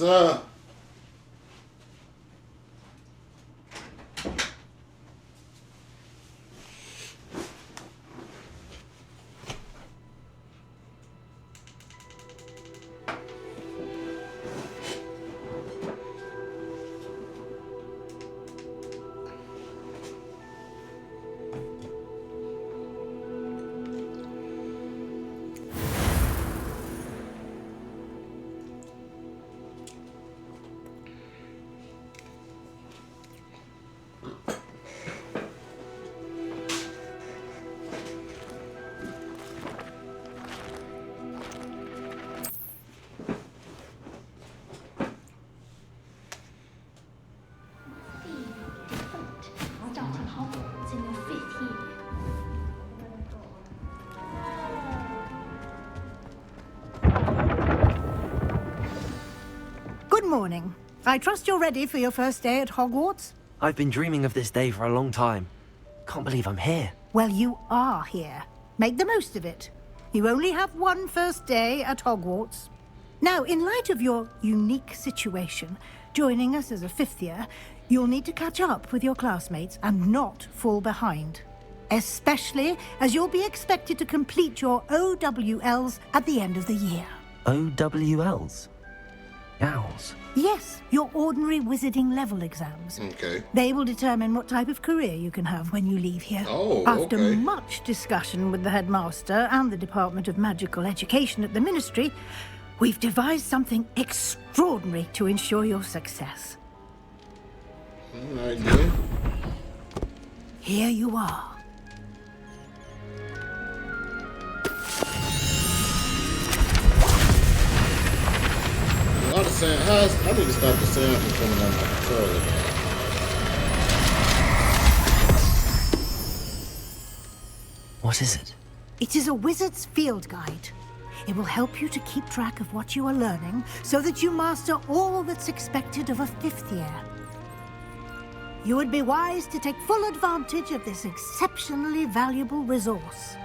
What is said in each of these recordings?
sir. Starting Hogwarts in your 5th year. Good morning. I trust you're ready for your first day at Hogwarts? I've been dreaming of this day for a long time. Can't believe I'm here. Well, you are here. Make the most of it. You only have one first day at Hogwarts. Now, in light of your unique situation, joining us as a 5th year, you'll need to catch up with your classmates and not fall behind. Especially as you'll be expected to complete your OWLs at the end of the year. OWLs? Owls? Yes, your ordinary wizarding level exams. Okay. They will determine what type of career you can have when you leave here. Oh, After okay. much discussion with the headmaster and the Department of Magical Education at the Ministry, we've devised something extraordinary to ensure your success. All right, then. Here you are. A lot of sound. I need to stop the sound from coming on my controller. What is it? It is a wizard's field guide. It will help you to keep track of what you are learning so that you master all that's expected of a 5th year. You would be wise to take full advantage of this exceptionally valuable resource.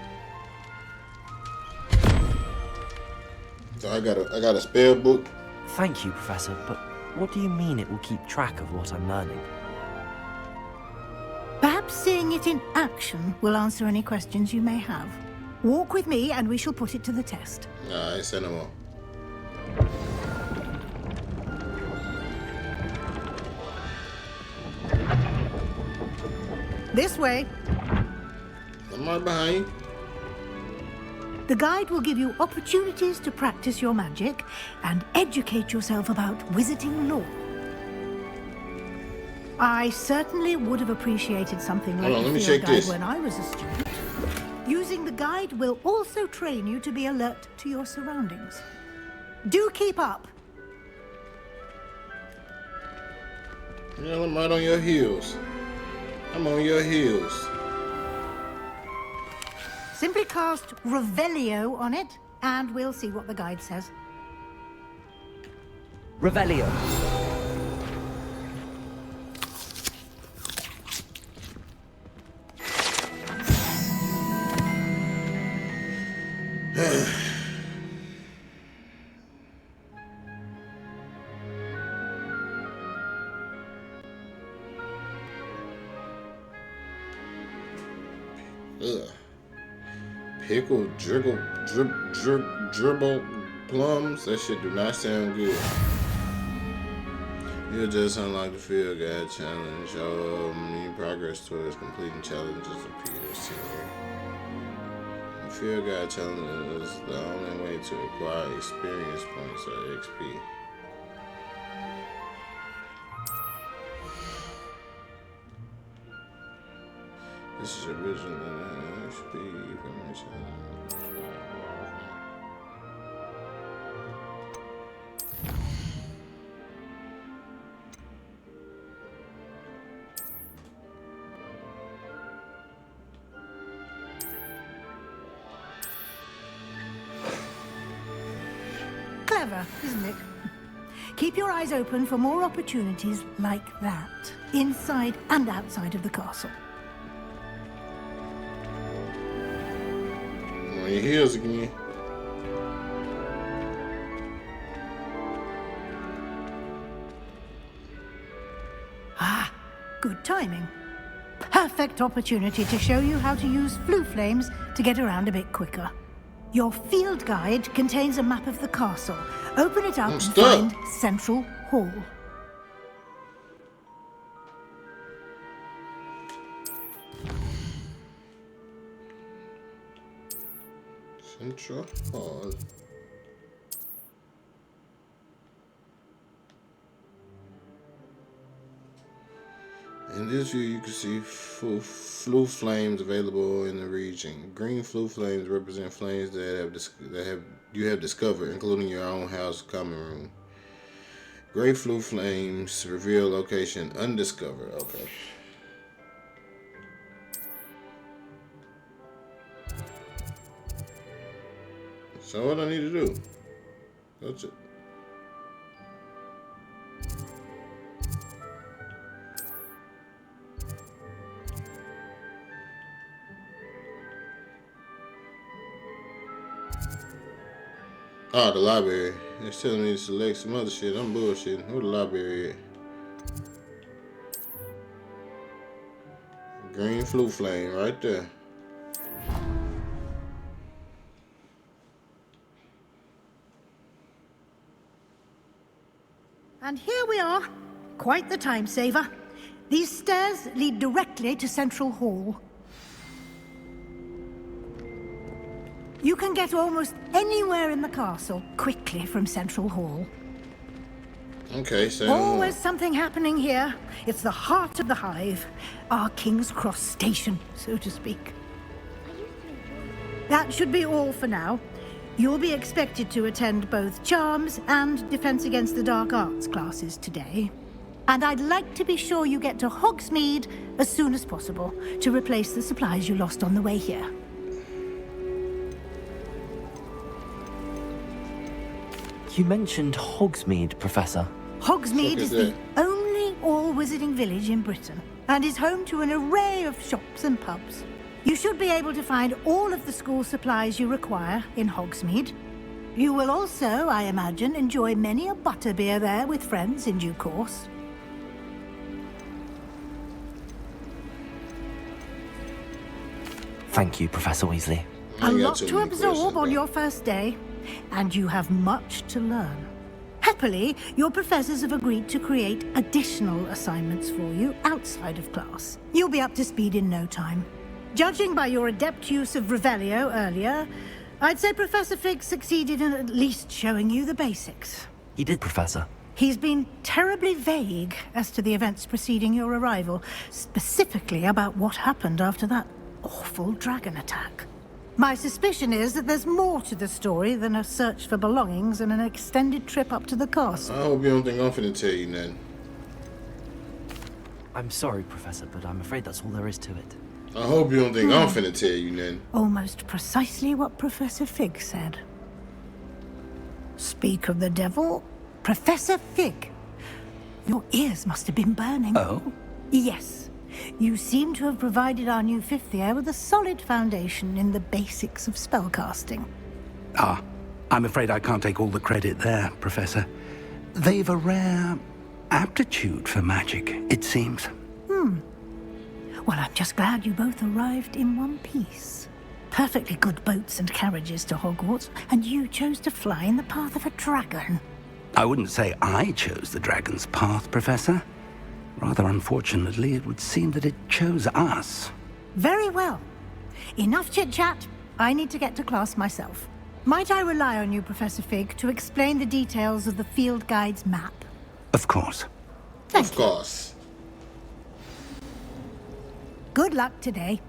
So I got a spell book. Thank you, Professor, but what do you mean it will keep track of what I'm learning? Perhaps seeing it in action will answer any questions you may have. Walk with me and we shall put it to the test. Nah, I ain't saying no more. This way. I'm right behind you. The guide will give you opportunities to practice your magic and educate yourself about wizarding lore. I certainly would have appreciated something like Hold on, let the me field shake guide this. when I was a student. Using the guide will also train you to be alert to your surroundings. Do keep up. Yeah, I'm right on your heels. I'm on your heels. Simply cast Revelio on it, and we'll see what the guide says. Revelio. Ugh. Pickle, dribble plums. That shit do not sound good. You just unlock the field guide challenge. New progress towards completing challenges appears here. The field guide challenge is the only way to acquire experience points or XP. This is original XP from the challenge. Clever, isn't it? Keep your eyes open for more opportunities like that, inside and outside of the castle. On your heels again. Good timing. Perfect opportunity to show you how to use flue flames to get around a bit quicker. Your field guide contains a map of the castle. Open it up and find Central Hall. Central Hall. In this view, you can see flue flames available in the region. Green flue flames represent flames that you have discovered, including your own house common room. Gray flue flames reveal location undiscovered. Okay. So what I need to do? That's it. Oh, the library. It's telling me to select some other shit. I'm bullshitting. Where the library at? Green flue flame right there. And here we are. Quite the time saver. These stairs lead directly to Central Hall. You can get almost anywhere in the castle quickly from Central Hall. Okay, so always something happening here. It's the heart of the hive. Our King's Cross station, so to speak. That should be all for now. You'll be expected to attend both Charms and Defense Against the Dark Arts classes today. And I'd like to be sure you get to Hogsmeade as soon as possible to replace the supplies you lost on the way here. You mentioned Hogsmeade, Professor. Hogsmeade is the only all-wizarding village in Britain and is home to an array of shops and pubs. You should be able to find all of the school supplies you require in Hogsmeade. You will also, I imagine, enjoy many a butterbeer there with friends in due course. Thank you, Professor Weasley. A lot to absorb on your first day, and you have much to learn. Happily, your professors have agreed to create additional assignments for you outside of class. You'll be up to speed in no time. Judging by your adept use of Revelio earlier, I'd say Professor Fig succeeded in at least showing you the basics. He did, Professor. He's been terribly vague as to the events preceding your arrival, specifically about what happened after that awful dragon attack. My suspicion is that there's more to the story than a search for belongings and an extended trip up to the castle. I hope you don't think I'm finna tell you nothing. I'm sorry, Professor, but I'm afraid that's all there is to it. I hope you don't think I'm finna tell you nothing. Almost precisely what Professor Fig said. Speak of the devil, Professor Fig. Your ears must have been burning. Oh? Yes. You seem to have provided our new fifth year with a solid foundation in the basics of spellcasting. Ah, I'm afraid I can't take all the credit there, Professor. They've a rare aptitude for magic, it seems. Well, I'm just glad you both arrived in one piece. Perfectly good boats and carriages to Hogwarts, and you chose to fly in the path of a dragon. I wouldn't say I chose the dragon's path, Professor. Rather unfortunately, it would seem that it chose us. Very well. Enough chit-chat. I need to get to class myself. Might I rely on you, Professor Fig, to explain the details of the field guide's map? Of course. Thank Of you. course. Good luck today.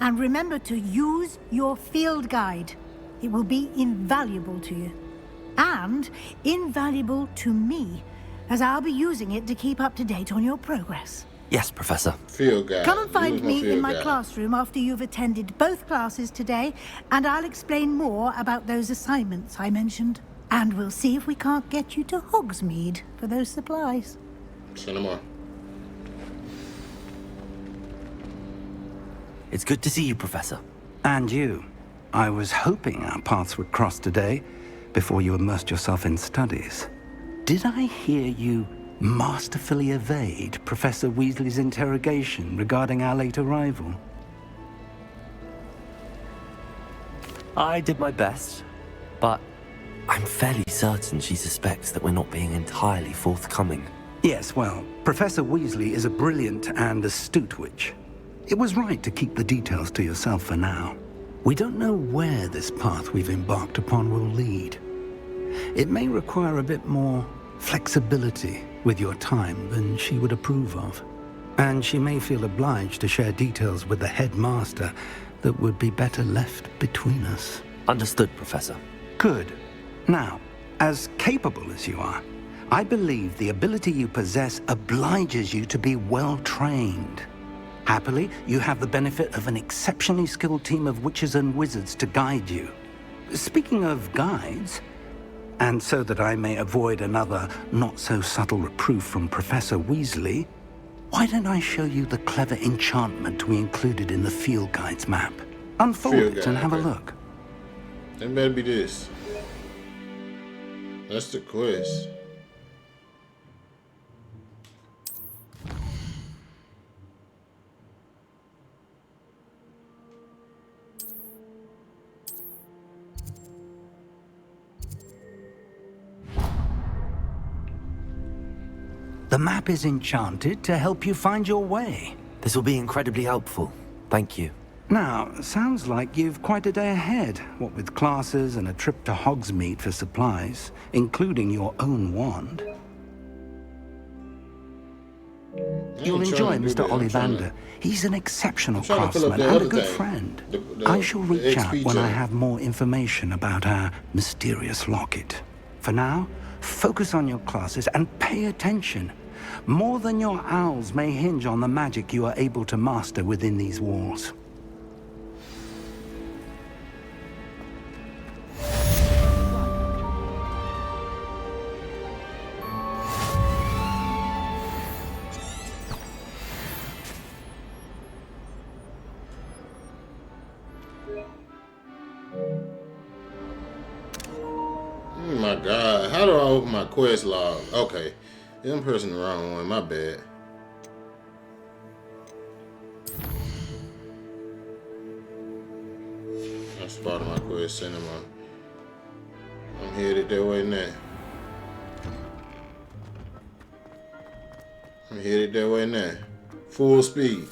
And remember to use your field guide. It will be invaluable to you. And invaluable to me, as I'll be using it to keep up to date on your progress. Yes, Professor. Field guide. Come and find me in field my guide. classroom after you've attended both classes today, and I'll explain more about those assignments I mentioned. And we'll see if we can't get you to Hogsmeade for those supplies. Send them on. It's good to see you, Professor. And you. I was hoping our paths would cross today, before you immersed yourself in studies. Did I hear you masterfully evade Professor Weasley's interrogation regarding our late arrival? I did my best, but I'm fairly certain she suspects that we're not being entirely forthcoming. Yes, well, Professor Weasley is a brilliant and astute witch. It was right to keep the details to yourself for now. We don't know where this path we've embarked upon will lead. It may require a bit more flexibility with your time than she would approve of. And she may feel obliged to share details with the headmaster that would be better left between us. Understood, Professor. Good. Now, as capable as you are, I believe the ability you possess obliges you to be well-trained. Happily, you have the benefit of an exceptionally skilled team of witches and wizards to guide you. Speaking of guides, and so that I may avoid another not-so-subtle reproof from Professor Weasley, why don't I show you the clever enchantment we included in the field guide's map? Unfold it and have a look. That better be this. That's the quest. The map is enchanted to help you find your way. This will be incredibly helpful. Thank you. Now, sounds like you've quite a day ahead, what with classes and a trip to Hogsmeade for supplies, including your own wand. You'll enjoy Mr. Ollivander. He's an exceptional craftsman and a good friend. I shall reach out when I have more information about our mysterious locket. For now, focus on your classes and pay attention. More than your owls may hinge on the magic you are able to master within these walls. Oh my god, how do I open my quest log? Okay, I'm pressing the wrong one, my bad. I spotted my quest cinema. I'm headed that way now. I'm headed that way now. Full speed.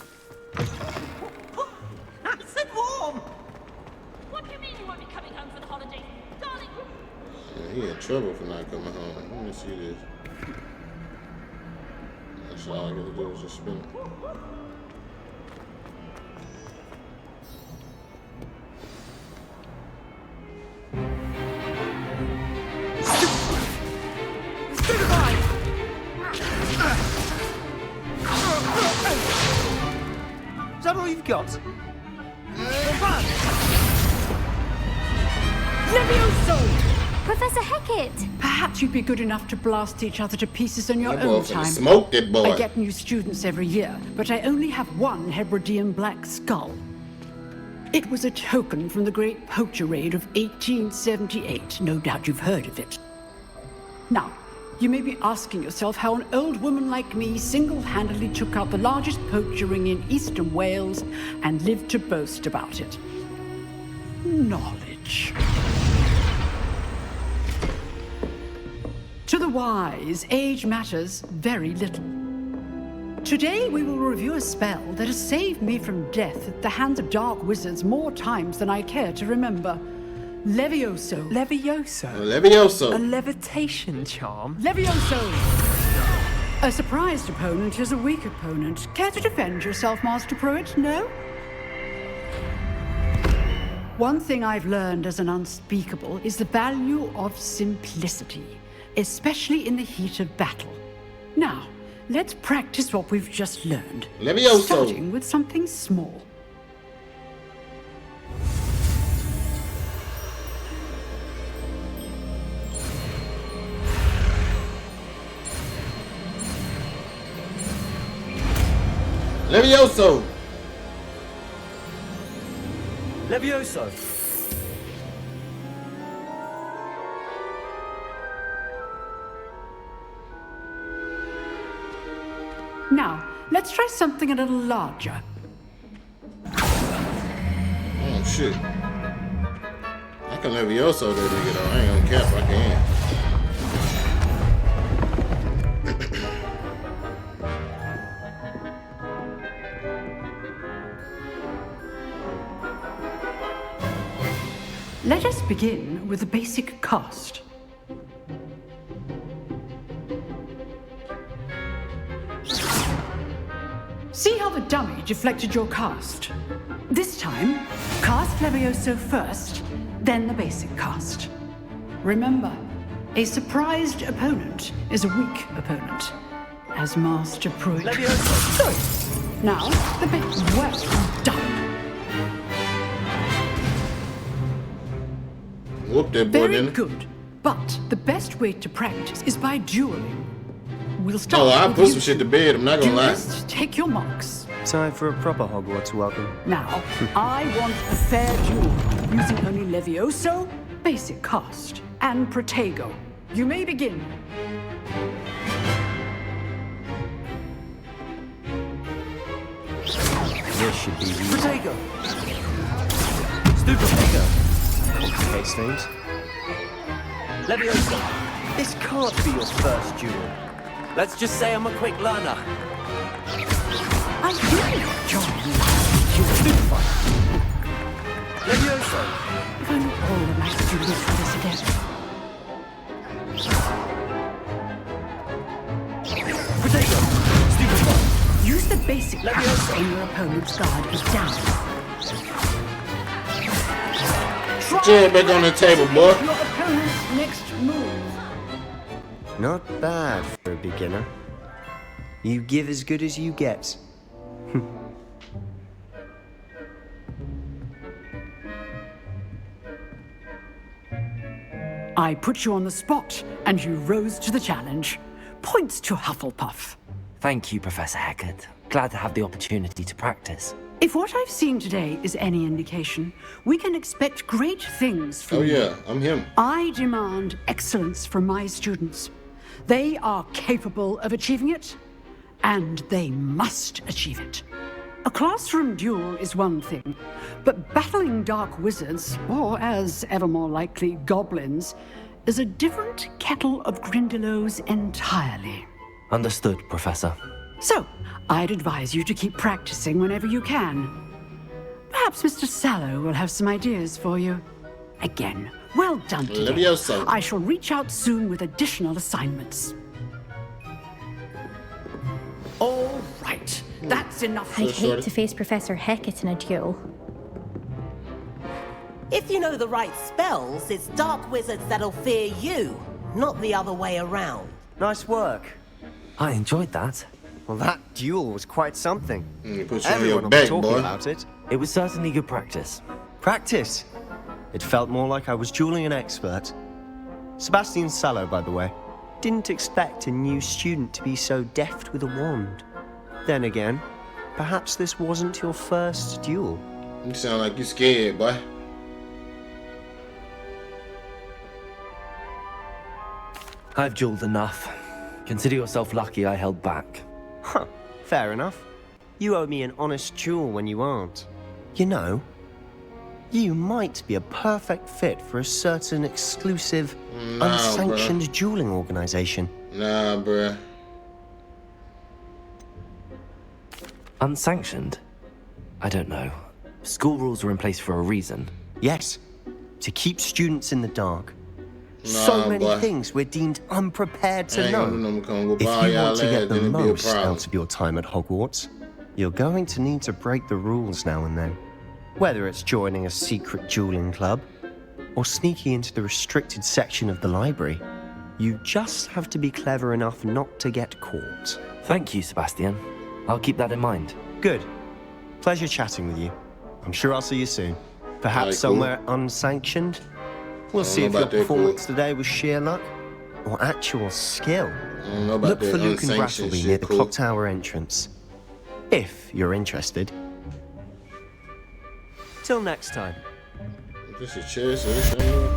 Nice and warm. What do you mean you won't be coming home for the holidays? Darling, Yeah, he in trouble for not coming home. Let me see this. That's all I gotta do is just spin it. Is that all you've got? Professor Hecat! Perhaps you'd be good enough to blast each other to pieces in your That boy own finna time. smoke that boy. I get new students every year, but I only have one Hebridean black skull. It was a token from the Great Poacher Raid of 1878. No doubt you've heard of it. Now, you may be asking yourself how an old woman like me single-handedly took out the largest poacher ring in eastern Wales and lived to boast about it. Knowledge. To the wise, age matters very little. Today we will review a spell that has saved me from death at the hands of dark wizards more times than I care to remember. Levioso. Levioso. A Levioso. levitation charm? Levioso! A surprised opponent is a weak opponent. Care to defend yourself, Master Pruitt? No? One thing I've learned as an unspeakable is the value of simplicity, especially in the heat of battle. Now, let's practice what we've just learned. Levioso. Starting with something small. Levioso. Levioso! Now, let's try something a little larger. Oh shit. I can Levioso that nigga though. I ain't gonna cap, I can. Let us begin with the basic cast. See how the dummy deflected your cast? This time, cast Levioso first, then the basic cast. Remember, a surprised opponent is a weak opponent, as Master Pruitt. Levioso! Good. Now, the bit well done. Whoop that boy, Very didn't it? good. But the best way to practice is by dueling. We'll start. Oh, I with put you some shit to bed, I'm not gonna lie. Duelists, take your marks. Time for a proper Hogwarts welcome. Now, I want a fair duel, using only Levioso, basic cast, and Protego. You may begin. This should be easy. Protego! Stupefego! Complicates things. Leviosa, this can't be your first duel. Let's just say I'm a quick learner. I did join you. Leviosa! If only all of my students do this again. Protego! Stupefy! Use the basic cast when your opponent's guard is down. Chair back on the table, boy. Your opponent's next move. Not bad for a beginner. You give as good as you get. I put you on the spot, and you rose to the challenge. Points to Hufflepuff. Thank you, Professor Hecat. Glad to have the opportunity to practice. If what I've seen today is any indication, we can expect great things from Oh you. yeah, I'm him. I demand excellence from my students. They are capable of achieving it, and they must achieve it. A classroom duel is one thing, but battling dark wizards, or as ever more likely, goblins, is a different kettle of Grindylows entirely. Understood, Professor. So, I'd advise you to keep practicing whenever you can. Perhaps Mr. Sallow will have some ideas for you. Again, well done today. Levioso. I shall reach out soon with additional assignments. All right, that's enough. I'd hate to face Professor Hecat in a duel. If you know the right spells, it's dark wizards that'll fear you, not the other way around. Nice work. I enjoyed that. Well, that duel was quite something. Put you on Everyone your will back, be talking boy. about it. It was certainly good practice. Practice. It felt more like I was dueling an expert. Sebastian Sallow, by the way. Didn't expect a new student to be so deft with a wand. Then again, perhaps this wasn't your first duel. You sound like you scared, boy. I've dueled enough. Consider yourself lucky I held back. Huh, fair enough. You owe me an honest duel when you aren't. You know, you might be a perfect fit for a certain exclusive, unsanctioned dueling organization. Nah, bruh. Unsanctioned? I don't know. School rules are in place for a reason. Yes, to keep students in the dark. Nah, So many boy. things we're deemed unprepared I to ain't know. gonna know come go If buy you y'all want to get ass, the then it'd be a most problem. out of your time at Hogwarts, you're going to need to break the rules now and then. Whether it's joining a secret dueling club, or sneaking into the restricted section of the library, you just have to be clever enough not to get caught. Thank you, Sebastian. I'll keep that in mind. Good. Pleasure chatting with you. I'm sure I'll see you soon. Perhaps Alright, cool. somewhere unsanctioned. We'll see know if your about that, performance cool. today was sheer luck or actual skill. I don't know about Look that for Luke and unsanctioned Brattleby shit, near the cool. clock tower entrance. If you're interested. Till next time. This is chess or this thing.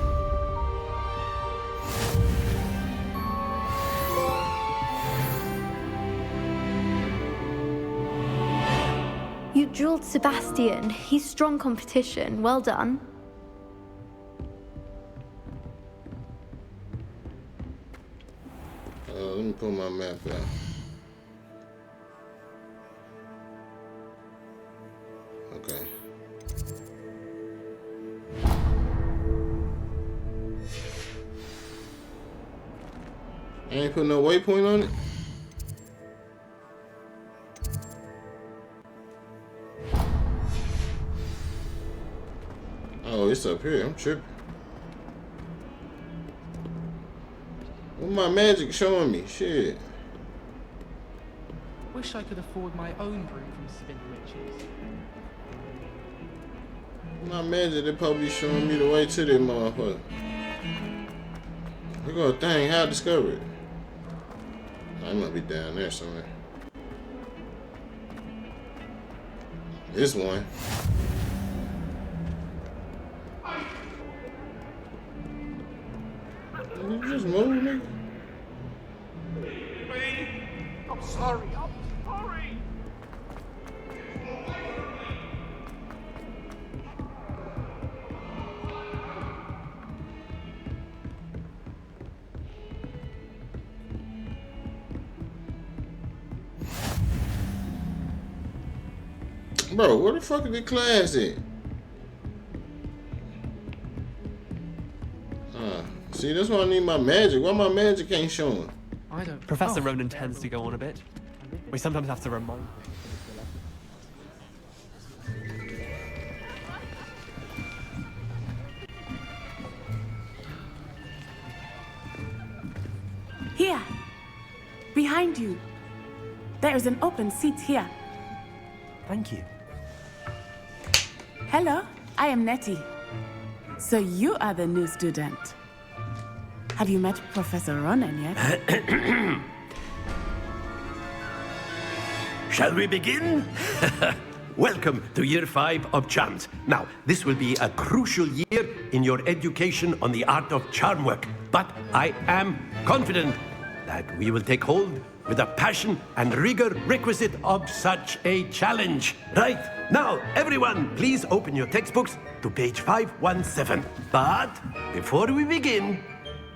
You drilled Sebastian. He's strong competition. Well done. Let me pull my map out. Okay. I ain't put no waypoint on it. Oh, it's up here. I'm tripping. What my magic showing me? Shit. Wish I could afford my own brew from Spin Witches. My magic, they probably showing me the way to that motherfucker. Look at a thing, how I discover it. I might be down there somewhere. This one. Did you just move, nigga? I'm sorry. I'm sorry. Bro, where the fuck is the class at? See, that's why I need my magic. Why my magic ain't showing? I don't. Professor Ronan tends to go on a bit. We sometimes have to remind. Here, behind you. There is an open seat here. Thank you. Hello, I am Nettie. So you are the new student. Have you met Professor Ronan yet? Shall we begin? Welcome to Year 5 of Charms. Now, this will be a crucial year in your education on the art of charm work. But I am confident that we will take hold with the passion and rigor requisite of such a challenge. Right, now, everyone, please open your textbooks to page 517. But before we begin,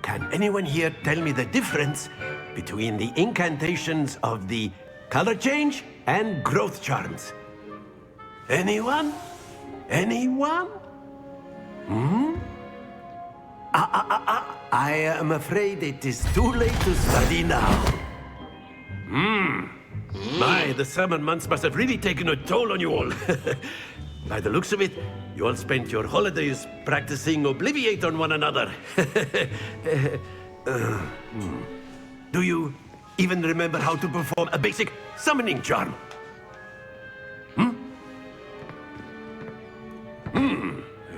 can anyone here tell me the difference between the incantations of the color change and growth charms? Anyone? Anyone? I am afraid it is too late to study now. My, the summer months must have really taken a toll on you all. By the looks of it, you all spent your holidays practicing Obliviate on one another. Do you even remember how to perform a basic summoning charm?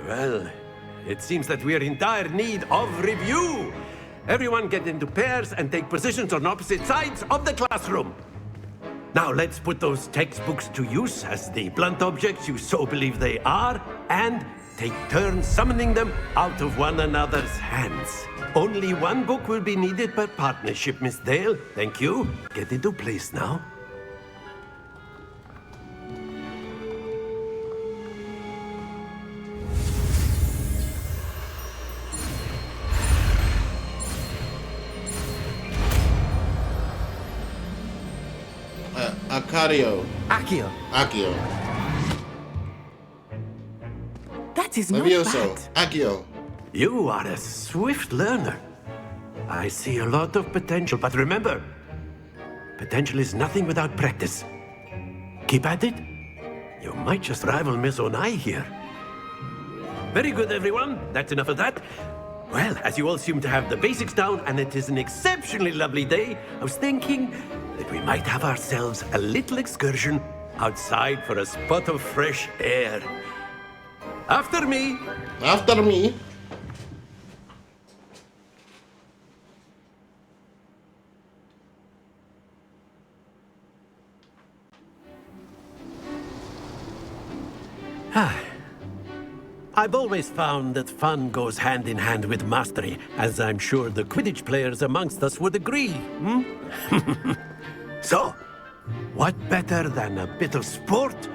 Well, it seems that we are in dire need of review. Everyone get into pairs and take positions on opposite sides of the classroom. Now let's put those textbooks to use as the blunt objects you so believe they are, and take turns summoning them out of one another's hands. Only one book will be needed per partnership, Miss Dale. Thank you. Get into place now. Accio. That is not Levioso. bad. Accio. You are a swift learner. I see a lot of potential, but remember, potential is nothing without practice. Keep at it. You might just rival Miss Onai here. Very good, everyone. That's enough of that. Well, as you all seem to have the basics down, and it is an exceptionally lovely day, I was thinking that we might have ourselves a little excursion outside for a spot of fresh air. After me. After me. I've always found that fun goes hand in hand with mastery, as I'm sure the Quidditch players amongst us would agree. So, what better than a bit of sport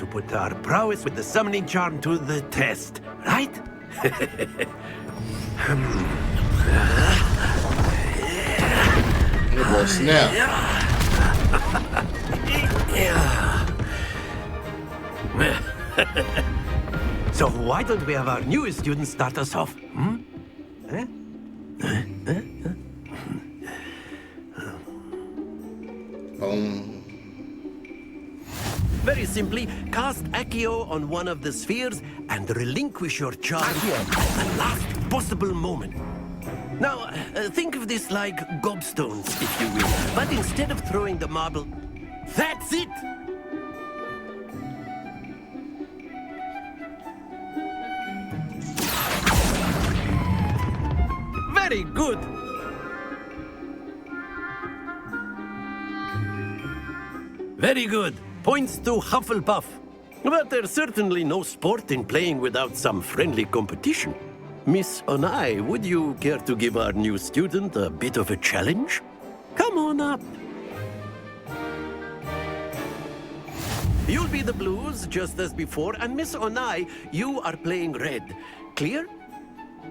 to put our prowess with the summoning charm to the test, right? That boy snap. So why don't we have our newest student start us off? Very simply, cast Accio on one of the spheres and relinquish your charm at the last possible moment. Now, think of this like gobstones, if you will. But instead of throwing the marble, that's it! Very good! Very good. Points to Hufflepuff. But there's certainly no sport in playing without some friendly competition. Miss Onai, would you care to give our new student a bit of a challenge? Come on up. You'll be the blues, just as before, and Miss Onai, you are playing red. Clear?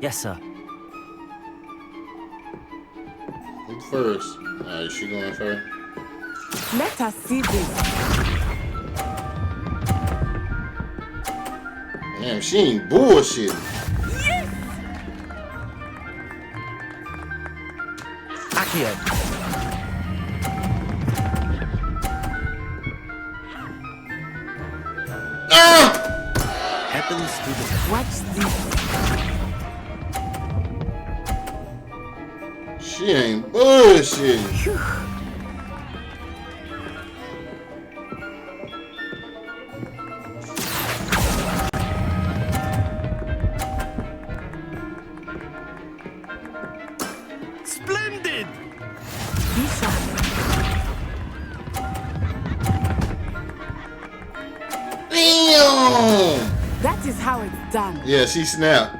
Yes, sir. Who first? Alright, she going first. Let us see this. Damn, she ain't bullshit. Accio. Happens to the... Watch this. She ain't bullshit. Splendid! Be sharp. Damn! That is how it's done. Yeah, she snapped.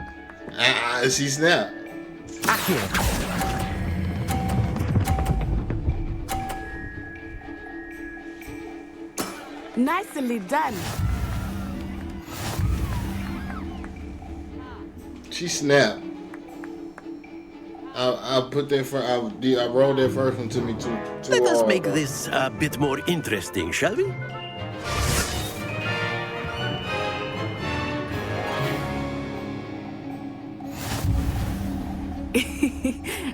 She snapped. Accio. Nicely done. She snapped. I put that first. I rolled that first one to me too. Let us make this a bit more interesting, shall we?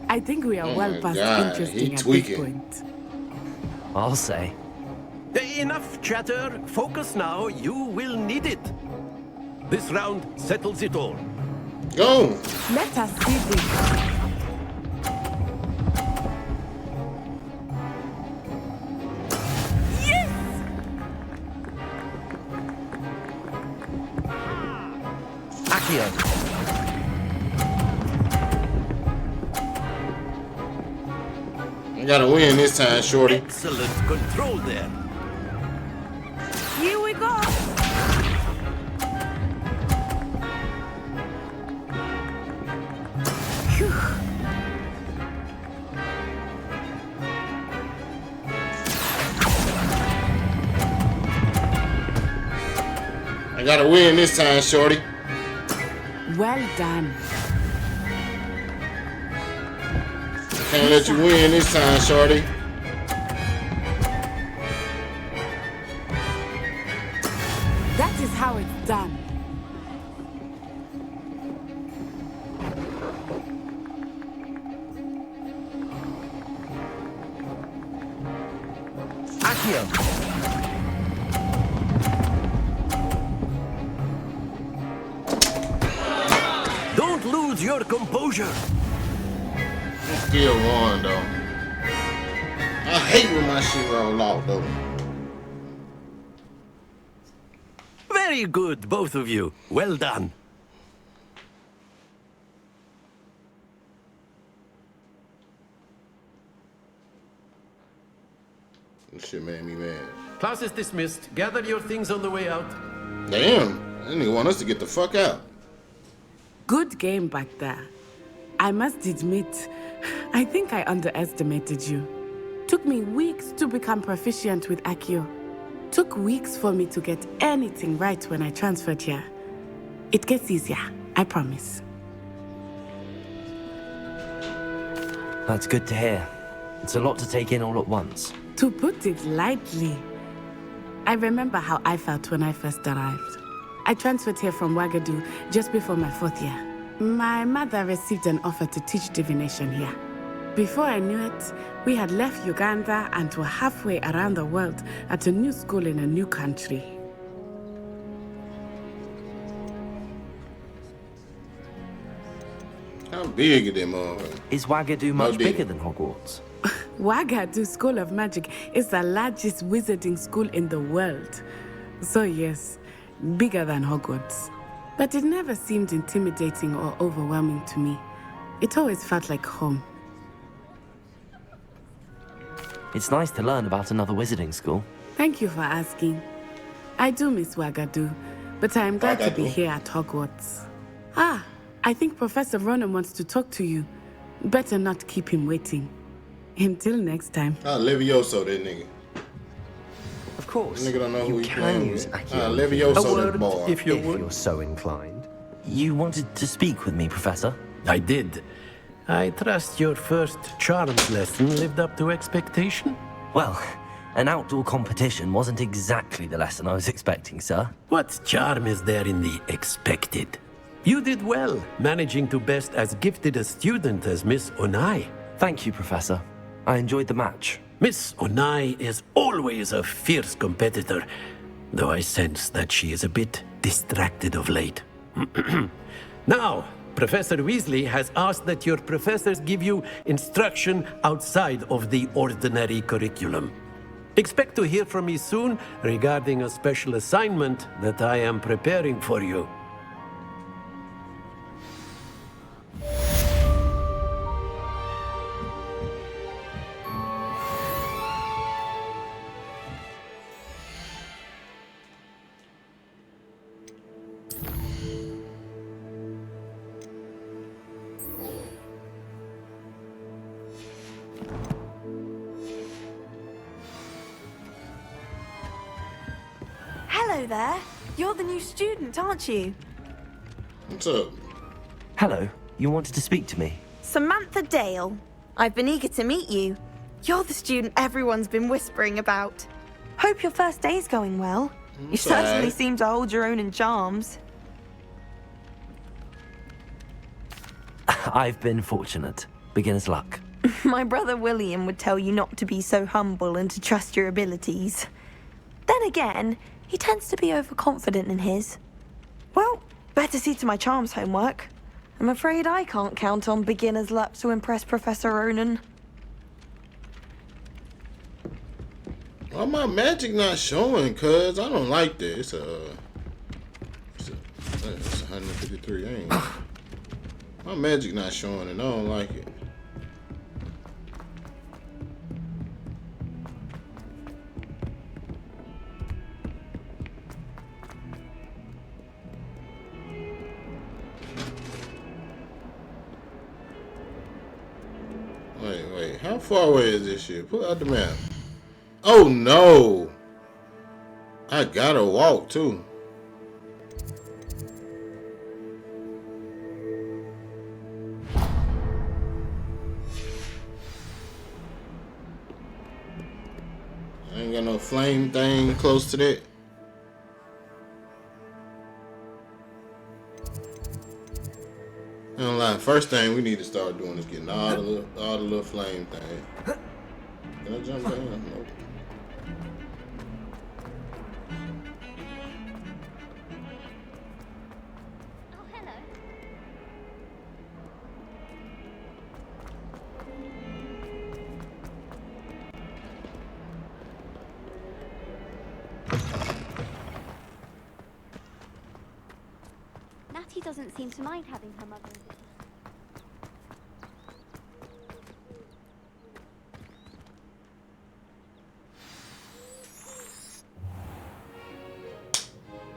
I think we are Oh well my past God, interesting he at this tweaking. point. I'll say. Enough chatter. Focus now. You will need it. This round settles it all. Go. Let us see this. Yes! Accio. I gotta win this time, shorty. Excellent control there. Here we go. Phew. I gotta win this time, shorty. Well done. Can't let you win this time, shorty. That is how it's done. Accio. Don't lose your composure. Still won though. I hate when my shit roll off though. Very good, both of you. Well done. This shit made me mad. Class is dismissed. Gather your things on the way out. Damn, that nigga want us to get the fuck out. Good game back there. I must admit, I think I underestimated you. Took me weeks to become proficient with Accio. took weeks for me to get anything right when I transferred here. It gets easier, I promise. That's good to hear. It's a lot to take in all at once. To put it lightly, I remember how I felt when I first arrived. I transferred here from Ouagadougou just before my 4th year. My mother received an offer to teach divination here. Before I knew it, we had left Uganda and were halfway around the world at a new school in a new country. How big is that motherfucker? Is Ouagadougou much bigger than Hogwarts? Ouagadougou School of Magic is the largest wizarding school in the world. So yes, bigger than Hogwarts. But it never seemed intimidating or overwhelming to me. It always felt like home. It's nice to learn about another wizarding school. Thank you for asking. I do miss Ouagadougou, but I am glad to be here at Hogwarts. Ah, I think Professor Ronan wants to talk to you. Better not keep him waiting. Until next time. Levioso, that nigga. Of course. Nigga don't know who he can playing use with. Accio. Levioso, that boy. if you If would. you're so inclined. You wanted to speak with me, Professor? I did. I trust your first charms lesson lived up to expectation? Well, an outdoor competition wasn't exactly the lesson I was expecting, sir. What charm is there in the expected? You did well, managing to best as gifted a student as Miss Onai. Thank you, Professor. I enjoyed the match. Miss Onai is always a fierce competitor, though I sense that she is a bit distracted of late. Now, Professor Weasley has asked that your professors give you instruction outside of the ordinary curriculum. Expect to hear from me soon regarding a special assignment that I am preparing for you. Hello there. You're the new student, aren't you? What's up? Hello, you wanted to speak to me? Samantha Dale. I've been eager to meet you. You're the student everyone's been whispering about. Hope your first day's going well. You certainly seem to hold your own in charms. I've been fortunate. Beginner's luck. My brother William would tell you not to be so humble and to trust your abilities. Then again, he tends to be overconfident in his. Well, better see to my charms homework. I'm afraid I can't count on beginner's luck to impress Professor Ronan. Why my magic not showing? Cuz I don't like this. It's 153. Ain't it? My magic not showing and I don't like it. Wait, how far away is this shit? Pull out the map. Oh no! I gotta walk too. I ain't got no flame thing close to that. I don't lie. First thing we need to start doing is getting all the little flame thing. Can I jump down? Nope. Natty doesn't seem to mind having her mother and sister.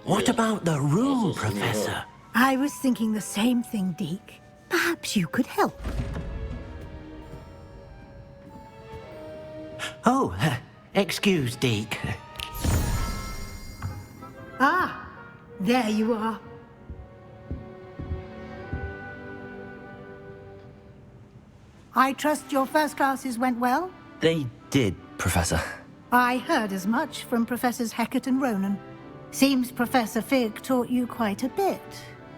What about the room, Professor? I was thinking the same thing, Deke. Perhaps you could help. Oh, excuse, Deke. There you are. I trust your first classes went well? They did, Professor. I heard as much from Professors Hecat and Ronan. Seems Professor Fig taught you quite a bit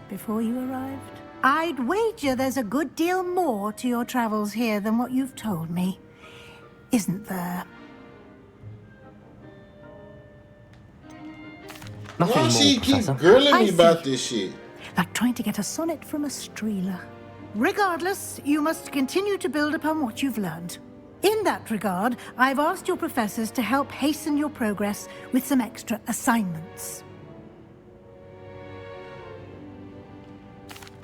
before you arrived. I'd wager there's a good deal more to your travels here than what you've told me. Isn't there? Why Nothing she more, keep Professor. grilling me I about see. this shit? Like trying to get a sonnet from a streeler. Regardless, you must continue to build upon what you've learned. In that regard, I've asked your professors to help hasten your progress with some extra assignments.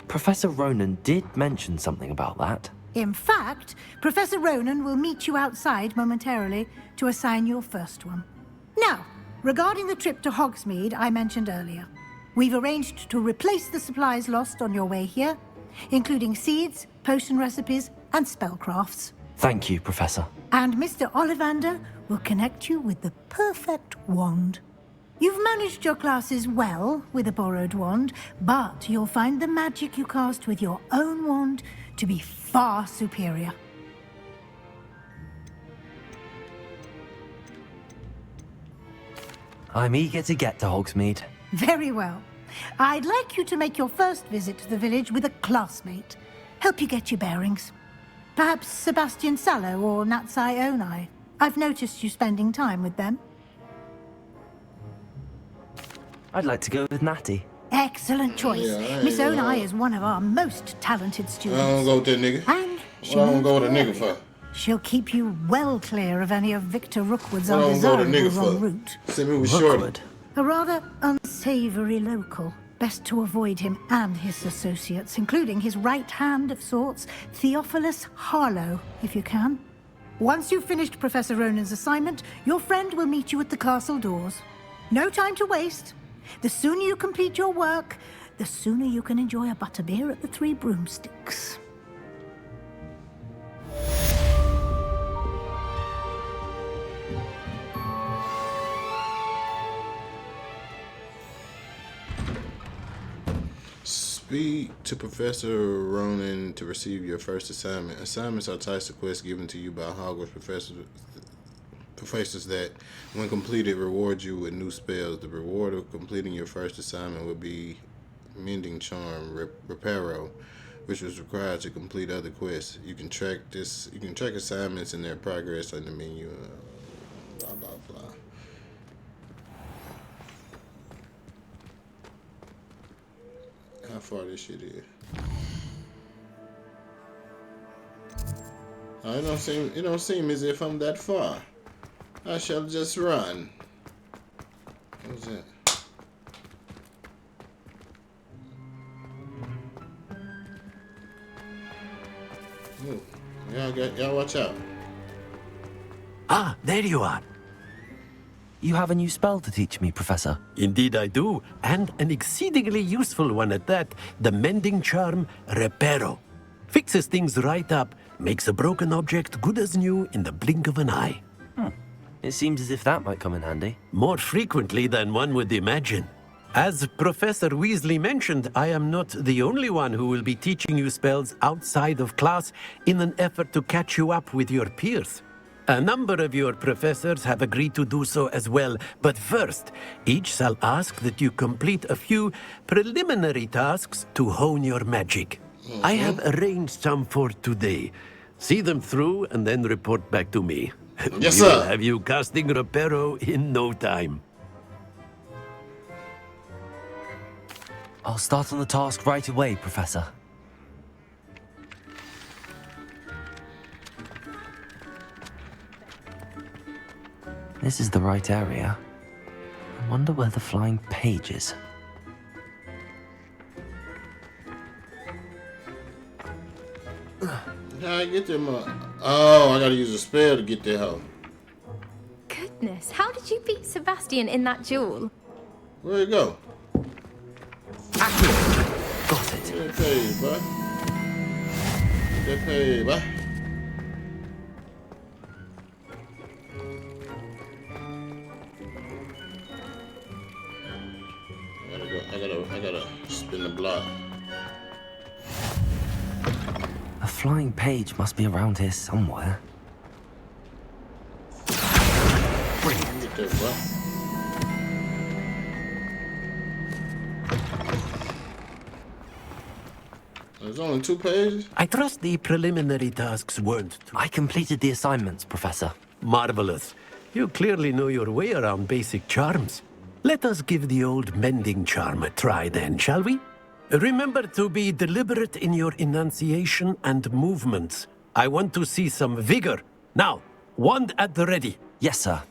Professor Ronan did mention something about that. In fact, Professor Ronan will meet you outside momentarily to assign your first one. Now, regarding the trip to Hogsmeade I mentioned earlier, we've arranged to replace the supplies lost on your way here, including seeds, potion recipes, and spellcrafts. Thank you, Professor. And Mr. Ollivander will connect you with the perfect wand. You've managed your classes well with a borrowed wand, but you'll find the magic you cast with your own wand to be far superior. I'm eager to get to Hogsmeade. Very well. I'd like you to make your first visit to the village with a classmate. Help you get your bearings. Perhaps Sebastian Sallow or Natsai Onai. I've noticed you spending time with them. I'd like to go with Natty. Excellent choice. Yeah, Miss Onai is one of our most talented students. I don't go with that nigga. And What I don't go with a nigga for? she'll keep you well clear of any of Victor Rookwood's What I don't go with a nigga undesirables en for? route. Send me with Shorty. A rather unsavory local. Best to avoid him and his associates, including his right hand of sorts, Theophilus Harlow, if you can. Once you've finished Professor Ronan's assignment, your friend will meet you at the castle doors. No time to waste. The sooner you complete your work, the sooner you can enjoy a butterbeer at the Three Broomsticks. Speak to Professor Ronan to receive your first assignment. Assignments are types of quests given to you by Hogwarts professors that, when completed, reward you with new spells. The reward of completing your first assignment would be Mending Charm Reparo, which was required to complete other quests. You can track assignments and their progress on the menu. Blah blah blah. How far this shit is? Oh, it don't seem as if I'm that far. I shall just run. What was that? Ooh, y'all watch out. Ah, there you are. You have a new spell to teach me, Professor. Indeed I do, and an exceedingly useful one at that, the Mending Charm Reparo. Fixes things right up, makes a broken object good as new in the blink of an eye. It seems as if that might come in handy. More frequently than one would imagine. As Professor Weasley mentioned, I am not the only one who will be teaching you spells outside of class in an effort to catch you up with your peers. A number of your professors have agreed to do so as well, but first, each shall ask that you complete a few preliminary tasks to hone your magic. I have arranged some for today. See them through and then report back to me. Yes, We'll sir. have you casting Reparo in no time. I'll start on the task right away, Professor. This is the right area. I wonder where the flying page is. How I get there, Oh, I gotta use a spell to get there home. Goodness, how did you beat Sebastian in that duel? Where'd it go? Got it. Get paid, boy. Get paid, boy. I I gotta spin the block. A flying page must be around here somewhere. Brilliant. Get there, bro. There's only 2 pages? I trust the preliminary tasks weren't too... I completed the assignments, Professor. Marvelous. You clearly know your way around basic charms. Let us give the old mending charm a try then, shall we? Remember to be deliberate in your enunciation and movements. I want to see some vigor. Now, wand at the ready. Yes, sir.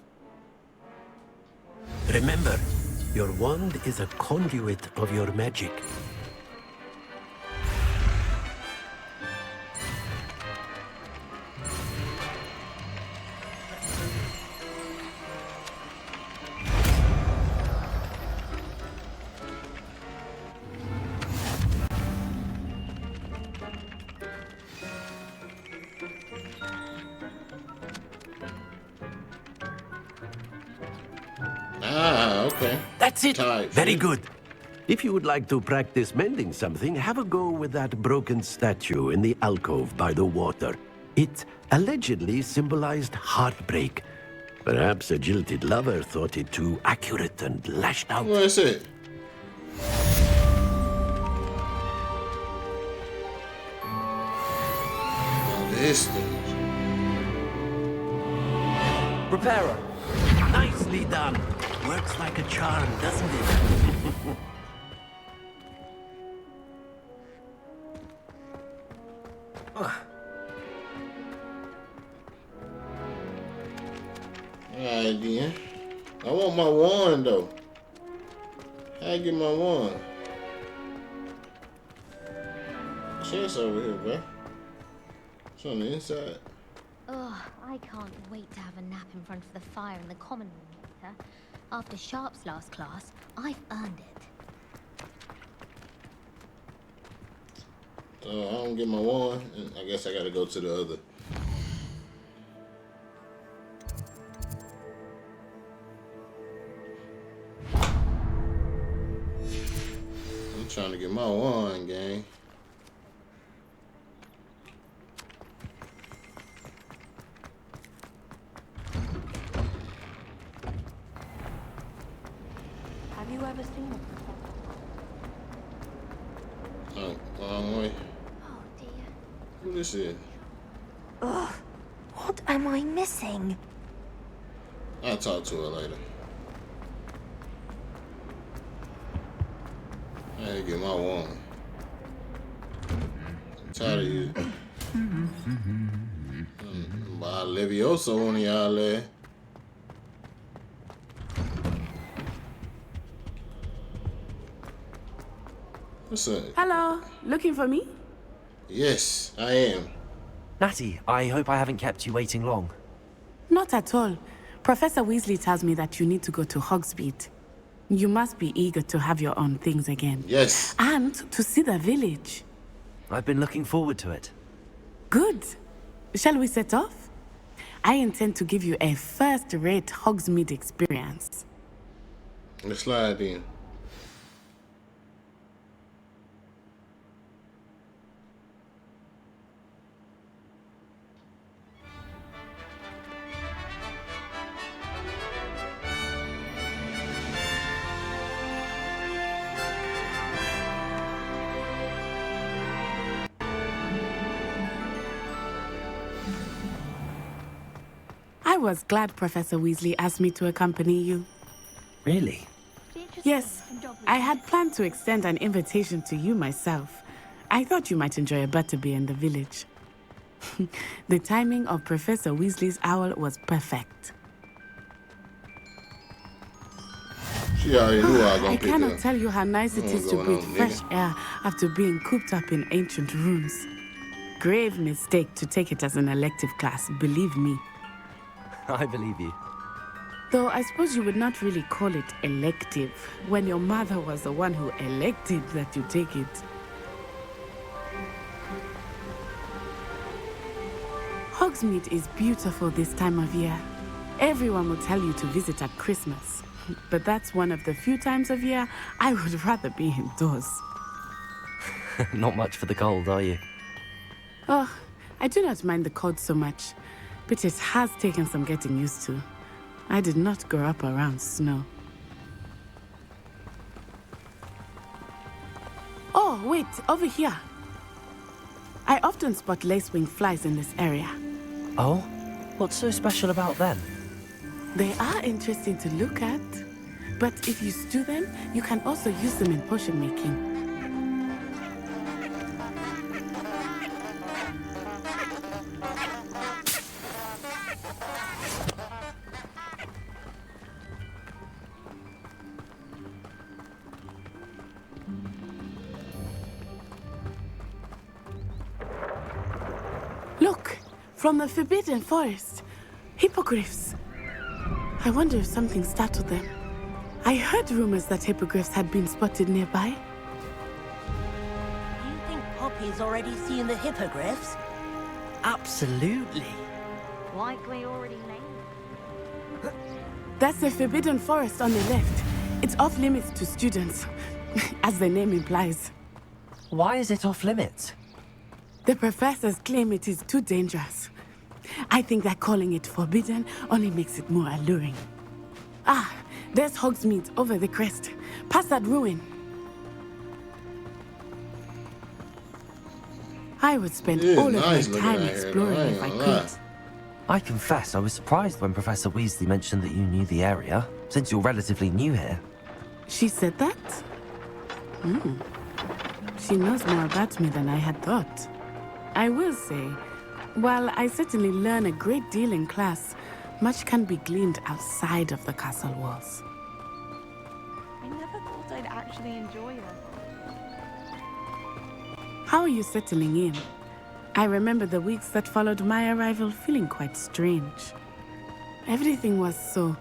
Remember, your wand is a conduit of your magic. Okay. That's it. Tight. Very good. If you would like to practice mending something, have a go with that broken statue in the alcove by the water. It allegedly symbolized heartbreak. Perhaps a jilted lover thought it too accurate and lashed out. Where is it? This thing. Repairer. Nicely done. Works like a charm, doesn't it? Alright then. I want my wand though. How I get my wand? Chest over here, bro. It's on the inside. Ugh, I can't wait to have a nap in front of the fire in the common room later. After Sharp's last class, I've earned it. I don't get my wand, and I guess I gotta go to the other. I'm trying to get my wand, gang. Have you ever seen it? Oh, wrong way. Oh dear. Who this is? Ugh, what am I missing? I'll talk to her later. I had to get my wand. I'm tired of you. By Levioso, one of y'all there. What's up? Hello, looking for me? Yes, I am. Natty, I hope I haven't kept you waiting long. Not at all. Professor Weasley tells me that you need to go to Hogsmeade. You must be eager to have your own things again. Yes. And to see the village. I've been looking forward to it. Good. Shall we set off? I intend to give you a first-rate Hogsmeade experience. Let's slide in. I was glad Professor Weasley asked me to accompany you. Really? Yes, I had planned to extend an invitation to you myself. I thought you might enjoy a butterbeer in the village. The timing of Professor Weasley's owl was perfect. She already knew I was gonna I pick cannot up. tell you how nice it is to going breathe on, fresh nigga? air after being cooped up in ancient rooms. Grave mistake to take it as an elective class, believe me. I believe you. Though I suppose you would not really call it elective when your mother was the one who elected that you take it. Hogsmeade is beautiful this time of year. Everyone will tell you to visit at Christmas. but that's one of the few times of year I would rather be indoors. Not much for the cold, are you? Oh, I do not mind the cold so much, but it has taken some getting used to. I did not grow up around snow. Oh, wait, over here. I often spot lacewing flies in this area. Oh? What's so special about them? They are interesting to look at, but if you stew them, you can also use them in potion making. Look, from the Forbidden Forest, hippogriffs. I wonder if something startled them. I heard rumors that hippogriffs had been spotted nearby. Do you think Poppy's already seen the hippogriffs? Absolutely. Like we already named. That's the Forbidden Forest on the left. It's off limits to students, as the name implies. Why is it off limits? The professors claim it is too dangerous. I think that calling it forbidden only makes it more alluring. Ah, there's Hogsmeade over the crest, past that ruin. I would spend all of my time exploring if I could. I confess I was surprised when Professor Weasley mentioned that you knew the area, since you're relatively new here. She said that? She knows more about me than I had thought. I will say, while I certainly learn a great deal in class, much can be gleaned outside of the castle walls. I never thought I'd actually enjoy it. How are you settling in? I remember the weeks that followed my arrival feeling quite strange. Everything was so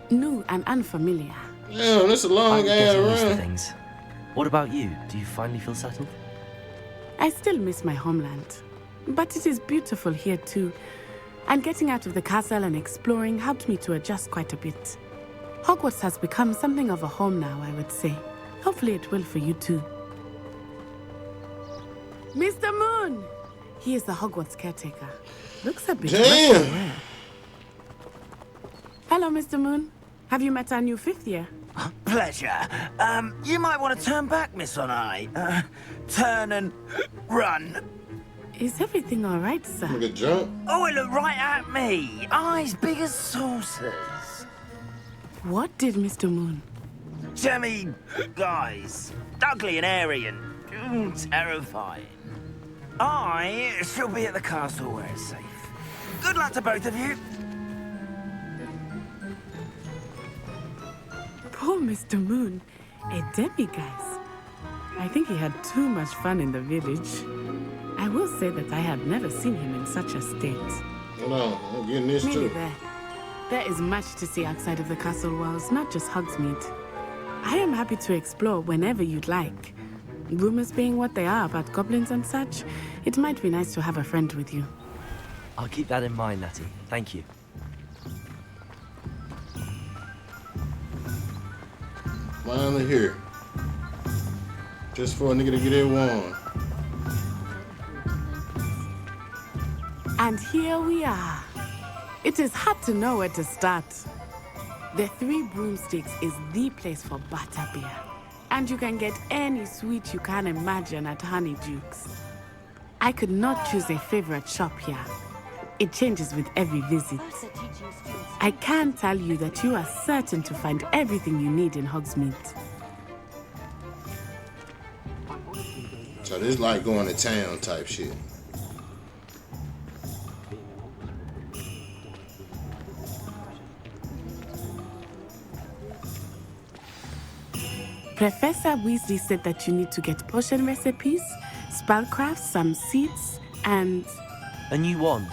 new and unfamiliar. Damn, that's a long I'm getting ass used to run. things. What about you? Do you finally feel settled? I still miss my homeland, but it is beautiful here too. And getting out of the castle and exploring helped me to adjust quite a bit. Hogwarts has become something of a home now, I would say. Hopefully it will for you too. Mr. Moon! He is the Hogwarts caretaker. Looks a bit Damn! Hello, Mr. Moon. Have you met our new fifth year? Pleasure. You might want to turn back, Miss Onai. Turn and run. Is everything all right, sir? Make a jump. Oh, it looked right at me. Eyes big as saucers. What did Mr. Moon? I mean, guys, ugly and airy and terrifying. I shall be at the castle where it's safe. Good luck to both of you. Poor Mr. Moon, a demiguise. I think he had too much fun in the village. I will say that I have never seen him in such a state. Hold on, I'm getting this Nearly too. there. There is much to see outside of the castle walls, not just Hogsmeade. I am happy to explore whenever you'd like. Rumors being what they are about goblins and such, it might be nice to have a friend with you. I'll keep that in mind, Natty. Thank you. Finally here. Just for a nigga to get it won. And here we are. It is hard to know where to start. The Three Broomsticks is the place for butterbeer. And you can get any sweet you can imagine at Honeydukes. I could not choose a favorite shop here. It changes with every visit. I can tell you that you are certain to find everything you need in Hogsmeade. So this is like going to town type shit. Professor Weasley said that you need to get potion recipes, spellcraft, some seeds, and... A new wand.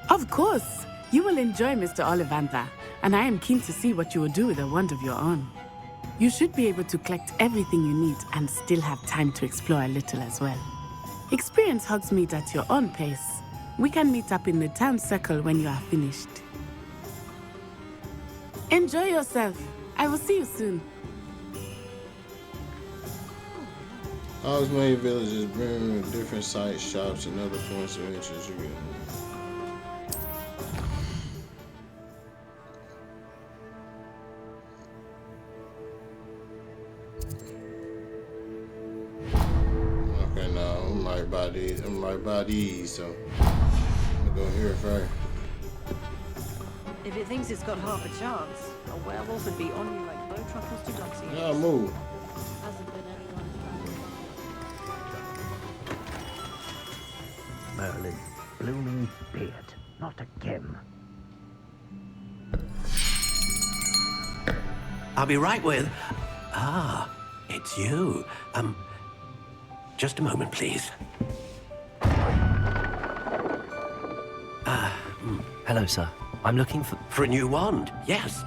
Of course! You will enjoy Mr. Ollivander, and I am keen to see what you will do with a wand of your own. You should be able to collect everything you need and still have time to explore a little as well. Experience Hogsmeade at your own pace. We can meet up in the town circle when you are finished. Enjoy yourself, I will see you soon. All these main villages bring different sites, shops, and other points of interest. Okay, now I'm right by these, so I'm gonna go here first. If it thinks it's got half a chance, a werewolf would be on you like blow truffles to dogs. Yeah, move. Hasn't been anyone. Merlin, blooming beard, not again. I'll be right with... Ah, it's you. Just a moment, please. Hello, sir. I'm looking for... For a new wand, yes.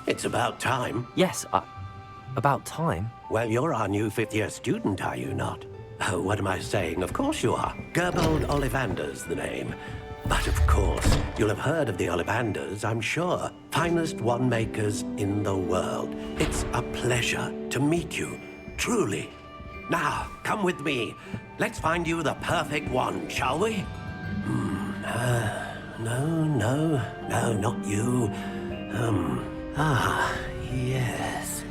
It's about time. Yes, about time? Well, you're our new fifth-year student, are you not? Oh, what am I saying? Of course you are. Gerbold Ollivander's the name. But of course, you'll have heard of the Ollivanders, I'm sure. Finest wand makers in the world. It's a pleasure to meet you, truly. Now, come with me. Let's find you the perfect wand, shall we? No, not you. Yes.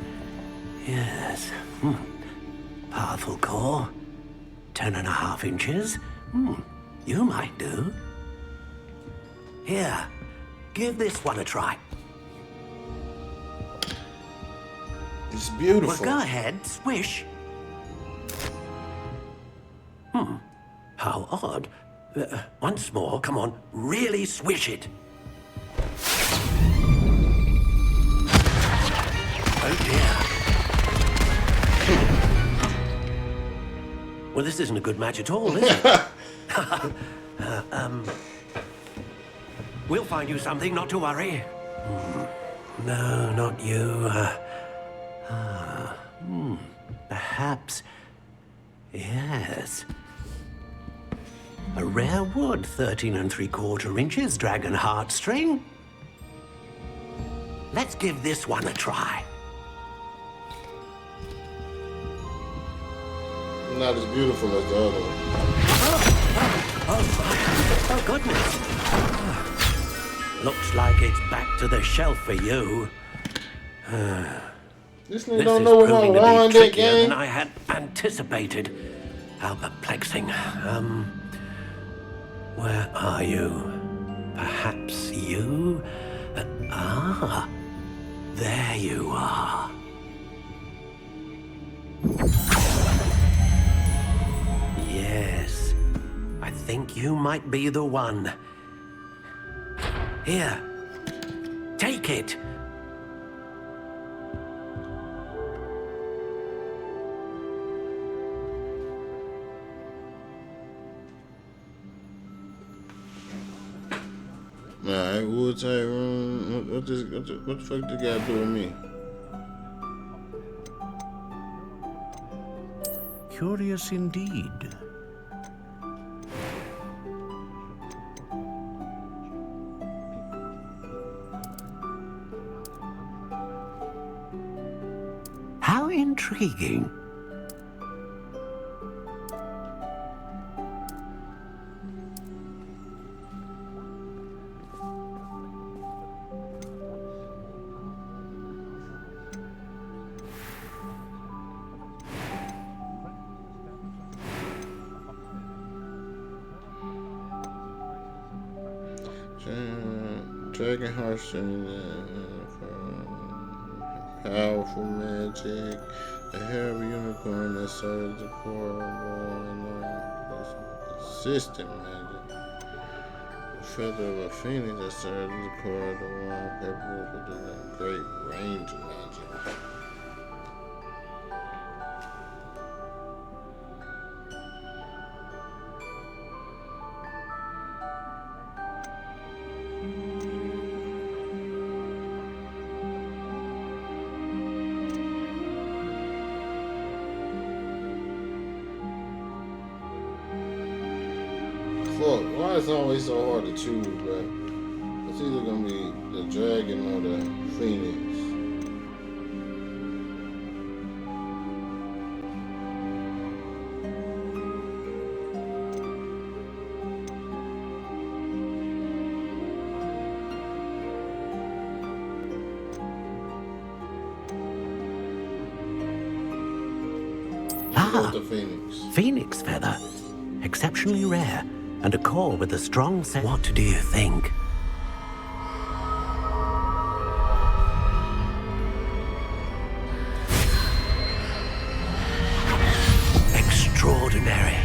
Powerful core. 10.5 inches. You might do. Here, give this one a try. It's beautiful. Well, go ahead, swish. How odd. Once more, come on, really swish it. Oh dear. Well, this isn't a good match at all, is it? We'll find you something, not to worry. No, not you. Perhaps. Yes. A rare wood, 13 3/4 inches, dragon heartstring. Let's give this one a try. Not as beautiful as the other one. Oh, goodness. Looks like it's back to the shelf for you. This nigga don't know what my wand is, gang. Than I had anticipated. How perplexing. Where are you? Perhaps you? There you are. Yes, I think you might be the one. Here, take it. Alright, wood type room. What the fuck this guy do with me? Curious indeed. How intriguing. Dragon heartstring, powerful magic, a hair of a unicorn that serves the poor, consistent magic, a feather of a phoenix that serves the core of the wand, capable of a great range of magic. Fuck, why is it always so hard to choose, bro? It's either gonna be the dragon or the phoenix. Go with the Phoenix. Phoenix feather. Exceptionally rare, and a core with a strong sense. What do you think? Extraordinary.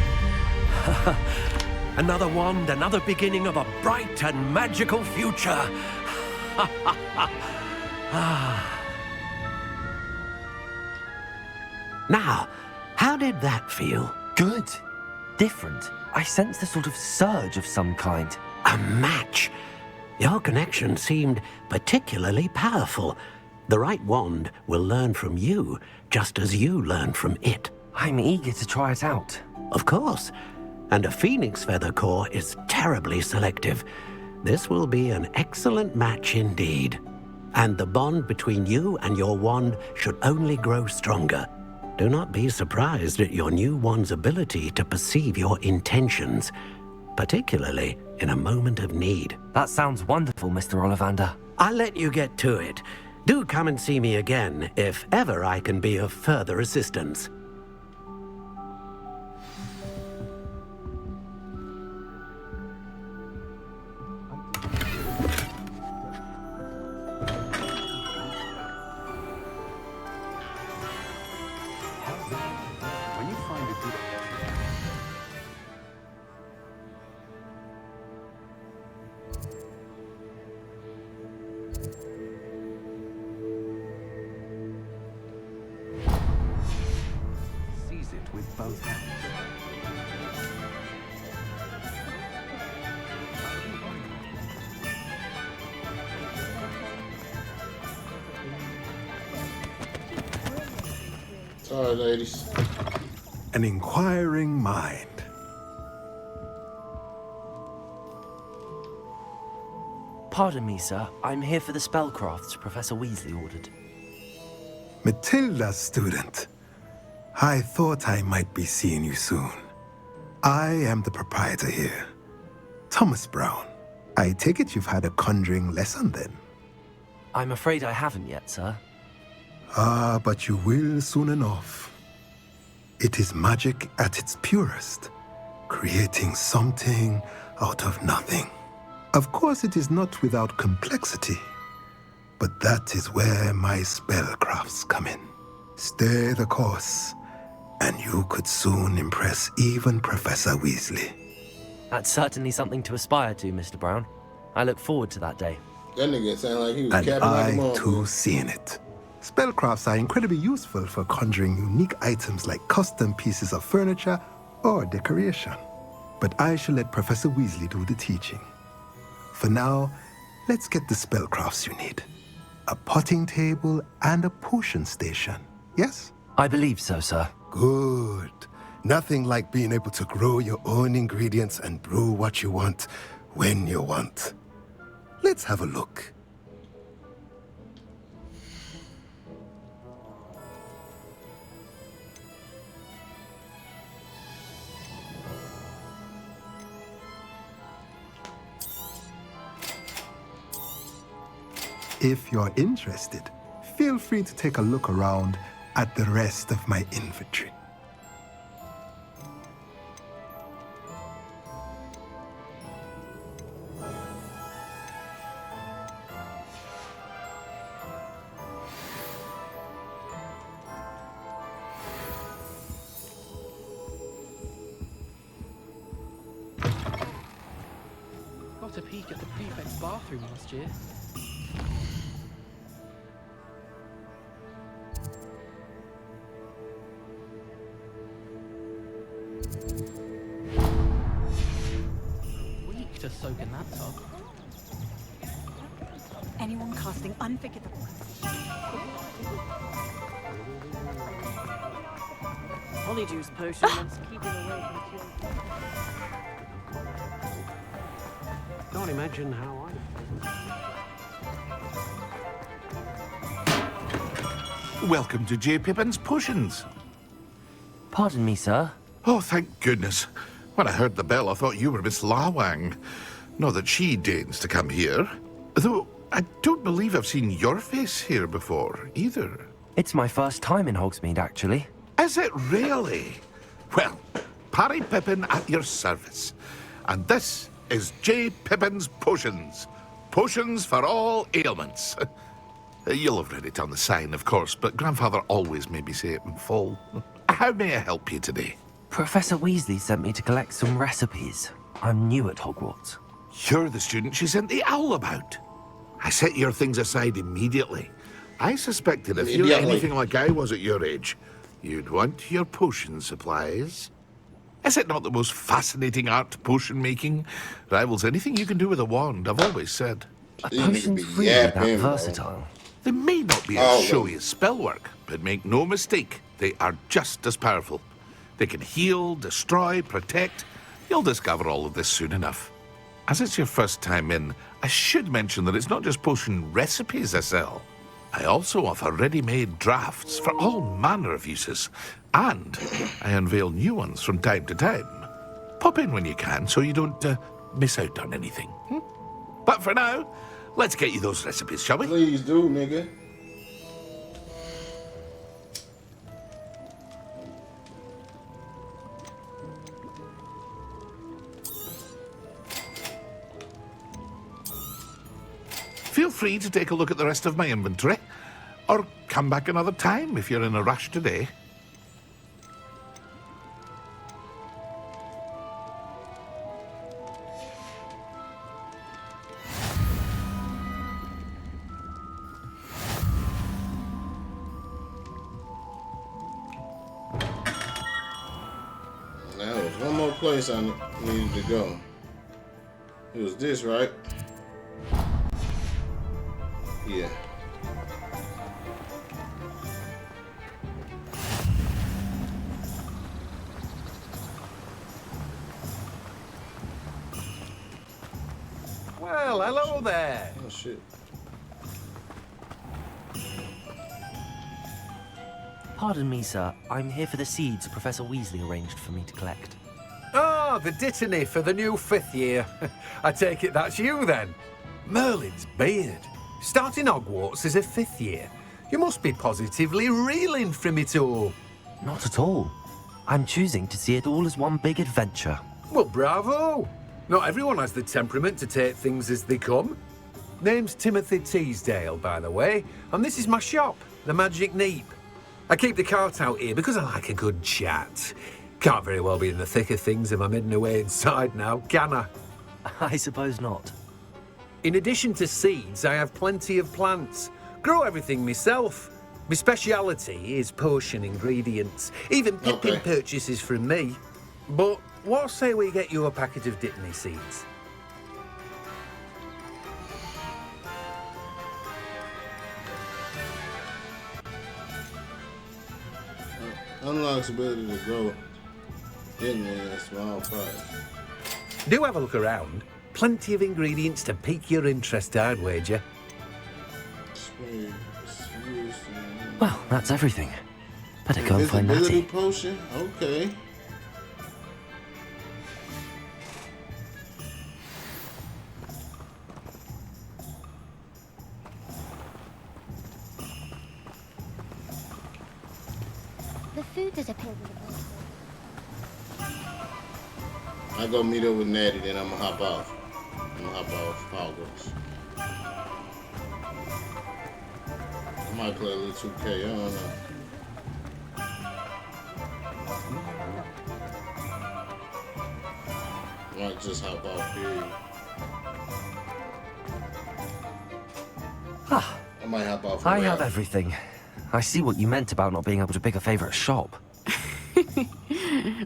Another wand, another beginning of a bright and magical future. Now, how did that feel? Good. Different. I sensed a sort of surge of some kind. A match. Your connection seemed particularly powerful. The right wand will learn from you, just as you learn from it. I'm eager to try it out. Of course. And a phoenix feather core is terribly selective. This will be an excellent match indeed. And the bond between you and your wand should only grow stronger. Do not be surprised at your new wand's ability to perceive your intentions, particularly in a moment of need. That sounds wonderful, Mr. Ollivander. I'll let you get to it. Do come and see me again if ever I can be of further assistance. With both hands. Sorry, ladies. An inquiring mind. Pardon me, sir. I'm here for the spellcrafts Professor Weasley ordered. Matilda's student. I thought I might be seeing you soon. I am the proprietor here, Thomas Brown. I take it you've had a conjuring lesson then? I'm afraid I haven't yet, sir. Ah, but you will soon enough. It is magic at its purest, creating something out of nothing. Of course, it is not without complexity, but that is where my spellcrafts come in. Stay the course, and you could soon impress even Professor Weasley. That's certainly something to aspire to, Mr. Brown. I look forward to that day. That nigga sound like he was And capping like a I, motherfucker. too, seeing it. Spellcrafts are incredibly useful for conjuring unique items like custom pieces of furniture or decoration. But I shall let Professor Weasley do the teaching. For now, let's get the spellcrafts you need. A potting table and a potion station, yes? I believe so, sir. Good. Nothing like being able to grow your own ingredients and brew what you want when you want. Let's have a look. If you're interested, feel free to take a look around at the rest of my inventory. Got a peek at the prefect's bathroom last year. Weak to soak in that tub. Anyone casting unforgettable. Polyjuice potion wants keeping away from Can't imagine how Welcome to J. Pippin's Potions. Pardon me, sir. Oh, thank goodness. When I heard the bell, I thought you were Miss Lawang. Not that she deigns to come here. Though, I don't believe I've seen your face here before, either. It's my first time in Hogsmeade, actually. Is it really? Well, Parry Pippin at your service. And this is J. Pippin's Potions. Potions for all ailments. You'll have read it on the sign, of course, but Grandfather always made me say it in full. How may I help you today? Professor Weasley sent me to collect some recipes. I'm new at Hogwarts. You're the student she sent the owl about. I set your things aside immediately. I suspected if you're anything like I was at your age, you'd want your potion supplies. Is it not the most fascinating art, potion making? Rivals anything you can do with a wand, I've always said. Are potions really that versatile? They may not be as showy as spellwork, but make no mistake, they are just as powerful. They can heal, destroy, protect. You'll discover all of this soon enough. As it's your first time in, I should mention that it's not just potion recipes I sell. I also offer ready-made drafts for all manner of uses, and I unveil new ones from time to time. Pop in when you can so you don't miss out on anything. But for now, let's get you those recipes, shall we? Please do, nigga. Feel free to take a look at the rest of my inventory, or come back another time if you're in a rush today. Now, there was one more place I needed to go. It was this, right? Yeah. Well, hello there. Oh, shit. Pardon me, sir. I'm here for the seeds Professor Weasley arranged for me to collect. Ah, the dittany for the new 5th year. I take it that's you, then. Merlin's beard. Starting Hogwarts as a 5th year. You must be positively reeling from it all. Not at all. I'm choosing to see it all as one big adventure. Well, bravo. Not everyone has the temperament to take things as they come. Name's Timothy Teasdale, by the way, and this is my shop, the Magic Neep. I keep the cart out here because I like a good chat. Can't very well be in the thick of things if I'm hidden away inside now, can I? I suppose not. In addition to seeds, I have plenty of plants. Grow everything myself. My speciality is potion ingredients. Even Pippin purchases from me. But what say we get you a packet of dittany seeds? Unlocks ability to grow in a small price. Do have a look around. Plenty of ingredients to pique your interest, I'd wager. Well, that's everything. Better go and find Natty. Potion? Okay. The food disappeared. I go meet up with Natty, then I'm gonna hop off. I'm gonna hop off Hogwarts. I might play a little 2K, I don't know. I might just hop off here. I might hop off. I have everything. I see what you meant about not being able to pick a favorite shop.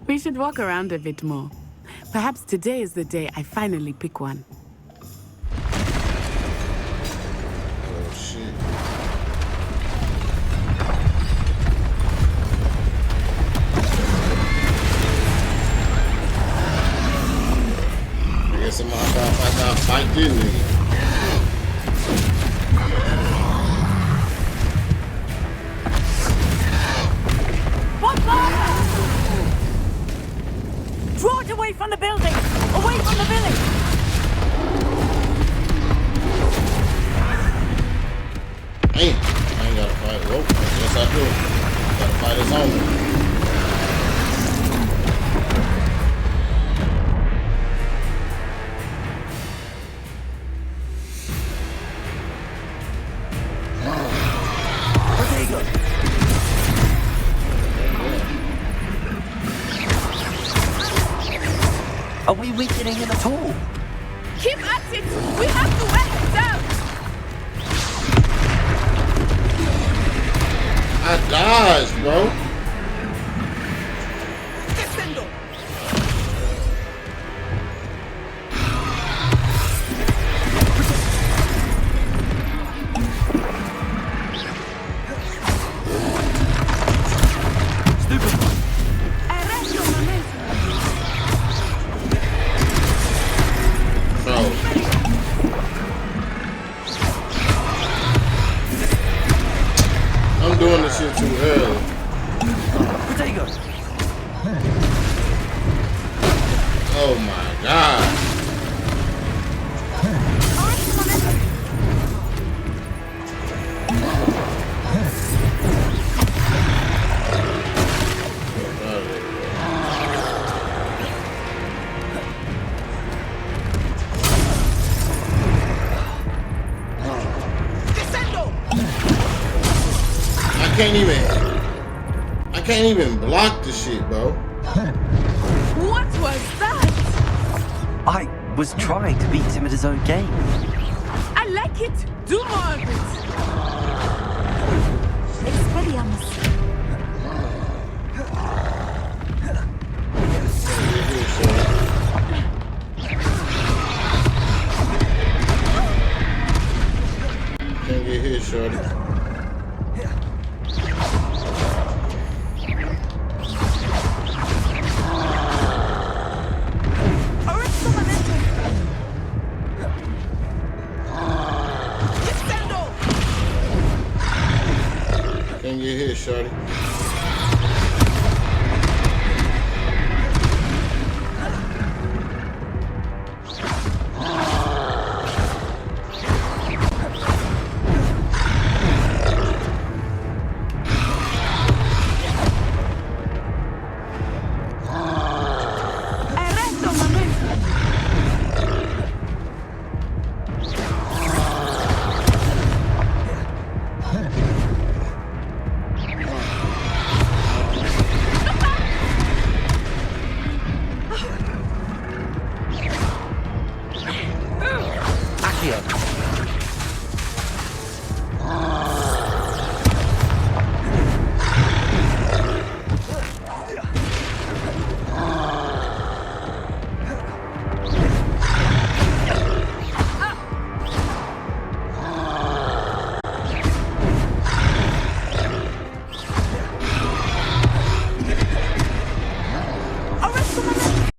We should walk around a bit more. Perhaps today is the day I finally pick one. Oh, shit. I guess I'm gonna hop off fight this nigga. Draw it away from the building! Away from the village! Hey, I ain't gotta fight. Whoa, yes I do. Gotta fight his own. Are we weakening him at all? Keep at it! We have to wear him down! I dodged, bro. I'm doing this shit too early. Oh my god. I can't even block the shit, bro. What was that? I was trying to beat him at his own game. I like it. Do more of it. Expelliarmus. Can't get hit, shorty. Can't get hit, shorty.